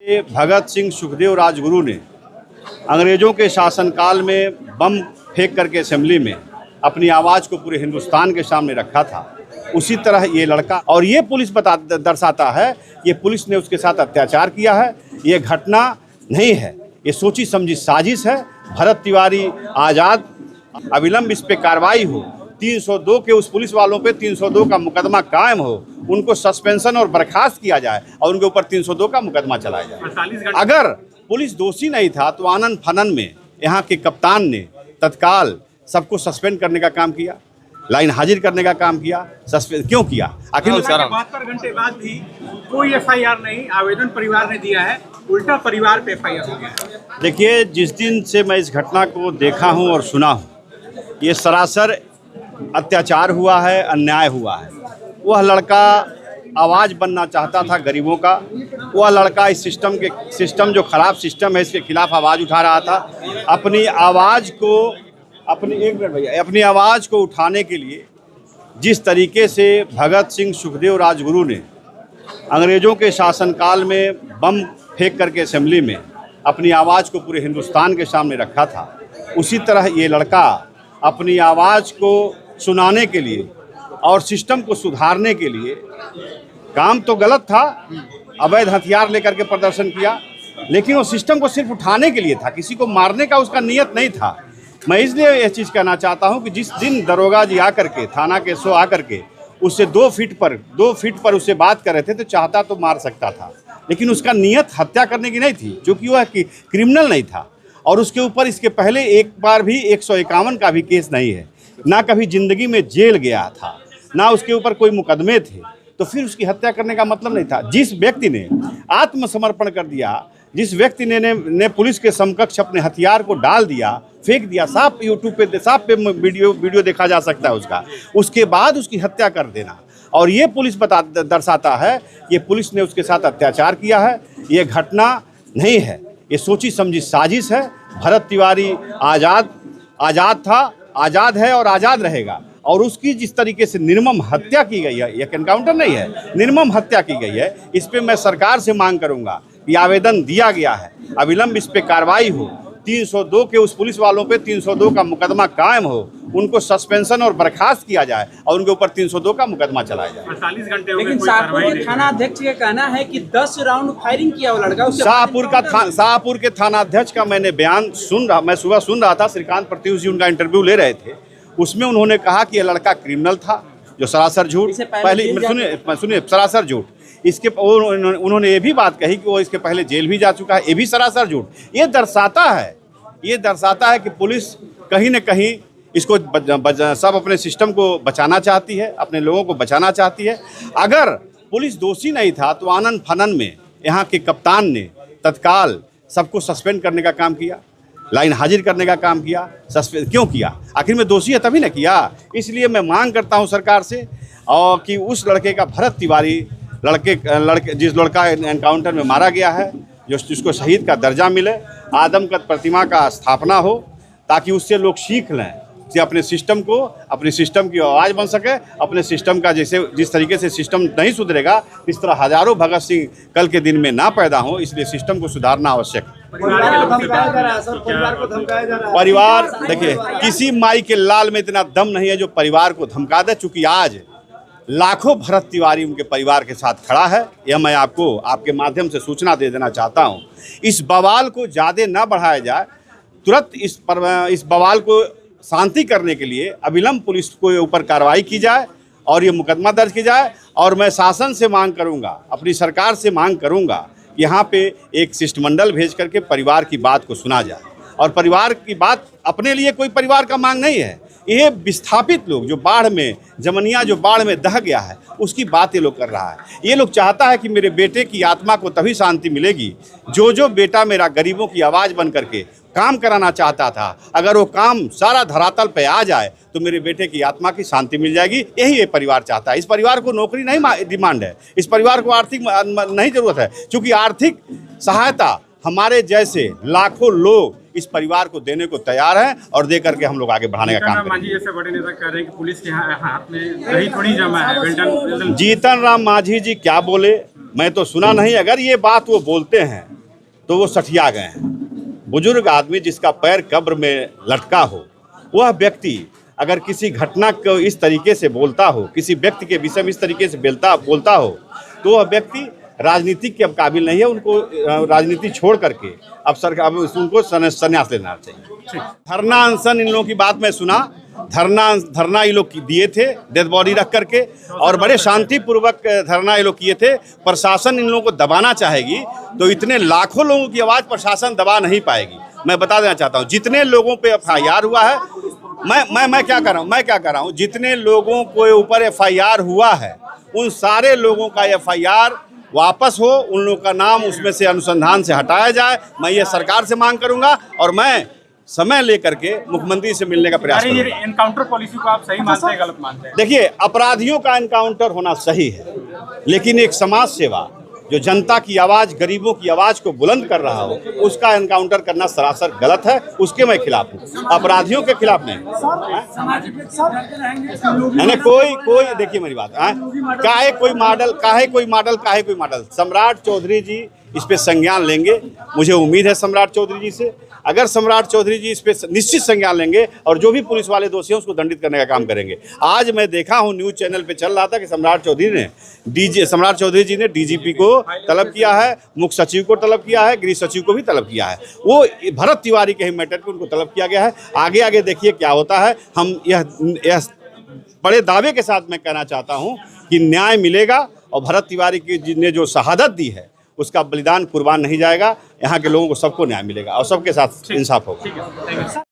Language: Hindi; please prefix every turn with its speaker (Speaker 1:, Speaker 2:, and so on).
Speaker 1: भगत सिंह सुखदेव राजगुरु ने अंग्रेजों के शासनकाल में बम फेंक करके असेंबली में अपनी आवाज़ को पूरे हिंदुस्तान के सामने रखा था। उसी तरह ये लड़का और ये पुलिस दर्शाता है ये पुलिस ने उसके साथ अत्याचार किया है। ये घटना नहीं है, ये सोची समझी साजिश है। भरत तिवारी आज़ाद, अविलंब इस पे कार्रवाई हो, 302 के उस पुलिस वालों पे 302 का मुकदमा कायम हो, उनको सस्पेंशन और बर्खास्त किया जाए और उनके ऊपर 302 का मुकदमा चलाया जाए। अगर पुलिस दोषी नहीं था तो आनन फनन में यहाँ के कप्तान ने तत्काल सबको सस्पेंड करने का काम किया, लाइन हाजिर करने का काम किया। सस्पेंड क्यों किया? आखिर
Speaker 2: 72 घंटे बाद भी कोई एफआईआर नहीं, आवेदन परिवार ने दिया है, उल्टा परिवार पे एफआईआर हो गया।
Speaker 1: देखिए, जिस दिन से मैं इस घटना को देखा हूँ और सुना हूँ, ये सरासर अत्याचार हुआ है, अन्याय हुआ है। वह लड़का आवाज़ बनना चाहता था गरीबों का। वह लड़का इस सिस्टम जो खराब सिस्टम है इसके खिलाफ आवाज़ उठा रहा था। अपनी आवाज़ को उठाने के लिए जिस तरीके से भगत सिंह सुखदेव राजगुरु ने अंग्रेज़ों के शासनकाल में बम फेंक करके असेंबली में अपनी आवाज़ को पूरे हिंदुस्तान के सामने रखा था, उसी तरह ये लड़का अपनी आवाज़ को सुनाने के लिए और सिस्टम को सुधारने के लिए, काम तो गलत था, अवैध हथियार लेकर के प्रदर्शन किया, लेकिन वो सिस्टम को सिर्फ उठाने के लिए था, किसी को मारने का उसका नियत नहीं था। मैं इसलिए यह चीज़ कहना चाहता हूं कि जिस दिन दरोगा जी आकर के थाना के सो आकर के उससे 2 फीट पर उससे बात कर रहे थे तो चाहता तो मार सकता था, लेकिन उसका नियत हत्या करने की नहीं थी, क्योंकि वह क्रिमिनल नहीं था और उसके ऊपर इसके पहले एक बार भी 151 का भी केस नहीं है, ना कभी जिंदगी में जेल गया था, ना उसके ऊपर कोई मुकदमे थे। तो फिर उसकी हत्या करने का मतलब नहीं था। जिस व्यक्ति ने आत्मसमर्पण कर दिया, जिस व्यक्ति ने पुलिस के समकक्ष अपने हथियार को डाल दिया, फेंक दिया, साफ यूट्यूब पे साफ पे वीडियो देखा जा सकता है उसका, उसके बाद उसकी हत्या कर देना, और ये पुलिस दर्शाता है ये पुलिस ने उसके साथ अत्याचार किया है। ये घटना नहीं है, ये सोची समझी साजिश है। भरत तिवारी आज़ाद था, आज़ाद है और आज़ाद रहेगा। और उसकी जिस तरीके से निर्मम हत्या की गई है, यह एनकाउंटर नहीं है, निर्मम हत्या की गई है, इस पे मैं सरकार से मांग करूंगा कि आवेदन दिया गया है, अविलंब इस पे कार्रवाई हो, 302 के उस पुलिस वालों पे 302 का मुकदमा कायम हो, उनको सस्पेंशन और बर्खास्त किया जाए और उनके ऊपर 302 का मुकदमा चलाया जाए।
Speaker 2: 48 घंटे
Speaker 3: लेकिन शाहपुर के थाना अध्यक्ष का कहना है कि 10 राउंड फायरिंग किया वो लड़का।
Speaker 1: शाहपुर के थाना अध्यक्ष का मैंने बयान मैं सुबह सुन रहा था, श्रीकांत प्रत्युष जी उनका इंटरव्यू ले रहे थे, उसमें उन्होंने कहा कि यह लड़का क्रिमिनल था, जो सरासर झूठ, सुनिए सरासर झूठ। इसके उन्होंने ये भी बात कही कि वो इसके पहले जेल भी जा चुका है, ये भी सरासर झूठ। ये दर्शाता है कि पुलिस कहीं न कहीं इसको सब अपने सिस्टम को बचाना चाहती है, अपने लोगों को बचाना चाहती है। अगर पुलिस दोषी नहीं था तो आनन फनन में यहाँ के कप्तान ने तत्काल सबको सस्पेंड करने का काम किया, लाइन हाजिर करने का काम किया। सस्पेंड क्यों किया? आखिर में दोषी है तभी ना किया। इसलिए मैं मांग करता हूं सरकार से और कि उस लड़के का, भरत तिवारी जिस लड़का एनकाउंटर में मारा गया है, जिसको शहीद का दर्जा मिले, आदमकद प्रतिमा का स्थापना हो, ताकि उससे लोग सीख लें कि अपने सिस्टम की आवाज़ बन सके। अपने सिस्टम का जिस तरीके से सिस्टम नहीं सुधरेगा, इस तरह हजारों भगत सिंह कल के दिन में ना पैदा हो, इसलिए सिस्टम को सुधारना आवश्यक है। परिवार, देखिए, किसी माई के लाल में इतना दम नहीं है जो परिवार को धमका दे। चूंकि आज लाखों भरत तिवारी उनके परिवार के साथ खड़ा है, यह मैं आपको आपके माध्यम से सूचना दे देना चाहता हूं। इस बवाल को ज़्यादा ना बढ़ाया जाए, तुरंत इस बवाल को शांति करने के लिए अविलंब पुलिस को ऊपर कार्रवाई की जाए और ये मुकदमा दर्ज की जाए। और मैं शासन से मांग करूंगा, अपनी सरकार से मांग करूंगा, यहाँ पे एक शिष्टमंडल भेज करके परिवार की बात को सुना जाए। और परिवार की बात अपने लिए कोई परिवार का मांग नहीं है, ये विस्थापित लोग जो जमनिया जो बाढ़ में दह गया है, उसकी बात ये लोग कर रहा है। ये लोग चाहता है कि मेरे बेटे की आत्मा को तभी शांति मिलेगी जो बेटा मेरा गरीबों की आवाज़ बन करके काम कराना चाहता था, अगर वो काम सारा धरातल पे आ जाए तो मेरे बेटे की आत्मा की शांति मिल जाएगी। यही ये परिवार चाहता है। इस परिवार को नौकरी नहीं डिमांड है, इस परिवार को आर्थिक नहीं जरूरत है, क्योंकि आर्थिक सहायता हमारे जैसे लाखों लोग इस परिवार को देने को तैयार हैं और दे करके हम लोग आगे बढ़ाने का काम करेंगे।
Speaker 2: जैसे बड़े नेता कह रहे हैं कि पुलिस के हाथ में दही थोड़ी जमा है। जीतन
Speaker 1: राम मांझी जी क्या बोले मैं तो सुना नहीं, अगर ये बात वो बोलते हैं तो वो सठिया गए हैं। बुजुर्ग आदमी जिसका पैर कब्र में लटका हो, वह व्यक्ति अगर किसी घटना को इस तरीके से बोलता हो, किसी व्यक्ति के विषय में इस तरीके से बोलता हो, तो वह व्यक्ति राजनीति के अब काबिल नहीं है। उनको राजनीति छोड़ करके अब सरकार उनको संन्यास लेना चाहिए। धरना अनशन, इन लोगों की बात मैं सुना, धरना ये लोग दिए थे डेड बॉडी रख करके, और बड़े शांतिपूर्वक धरना ये लोग किए थे। प्रशासन इन लोगों को दबाना चाहेगी तो इतने लाखों लोगों की आवाज़ प्रशासन दबा नहीं पाएगी। मैं बता देना चाहता हूँ, जितने लोगों पे FIR हुआ है, मैं क्या कर रहा हूँ, जितने लोगों के ऊपर FIR हुआ है उन सारे लोगों का FIR वापस हो, उन लोगों का नाम उसमें से अनुसंधान से हटाया जाए। मैं ये सरकार से मांग करूंगा और मैं समय लेकर के मुख्यमंत्री से मिलने का प्रयास करूंगा।
Speaker 2: ये एनकाउंटर पॉलिसी को आप सही मानते हैं, गलत मानते हैं?
Speaker 1: देखिए, अपराधियों का एनकाउंटर होना सही है, लेकिन एक समाज सेवा जो जनता की आवाज़, गरीबों की आवाज़ को बुलंद कर रहा हो, उसका एनकाउंटर करना सरासर गलत है। उसके मैं खिलाफ हूँ, अपराधियों के खिलाफ नहीं। कोई देखिए मेरी बात, काहे कोई मॉडल। सम्राट चौधरी जी इस पे संज्ञान लेंगे, मुझे उम्मीद है सम्राट चौधरी जी से। अगर सम्राट चौधरी जी इस पे निश्चित संज्ञान लेंगे और जो भी पुलिस वाले दोषी हैं उसको दंडित करने का काम करेंगे। आज मैं देखा हूं न्यूज़ चैनल पे चल रहा था कि सम्राट चौधरी जी ने DGP को तलब किया है, मुख्य सचिव को तलब किया है, गृह सचिव को भी तलब किया है। वो भरत तिवारी के ही मैटर पे उनको तलब किया गया है। आगे देखिए क्या होता है। हम यह बड़े दावे के साथ मैं कहना चाहता हूँ कि न्याय मिलेगा और भरत तिवारी की ने जो शहादत दी है उसका बलिदान कुर्बान नहीं जाएगा। यहाँ के लोगों को सबको न्याय मिलेगा और सबके साथ इंसाफ होगा।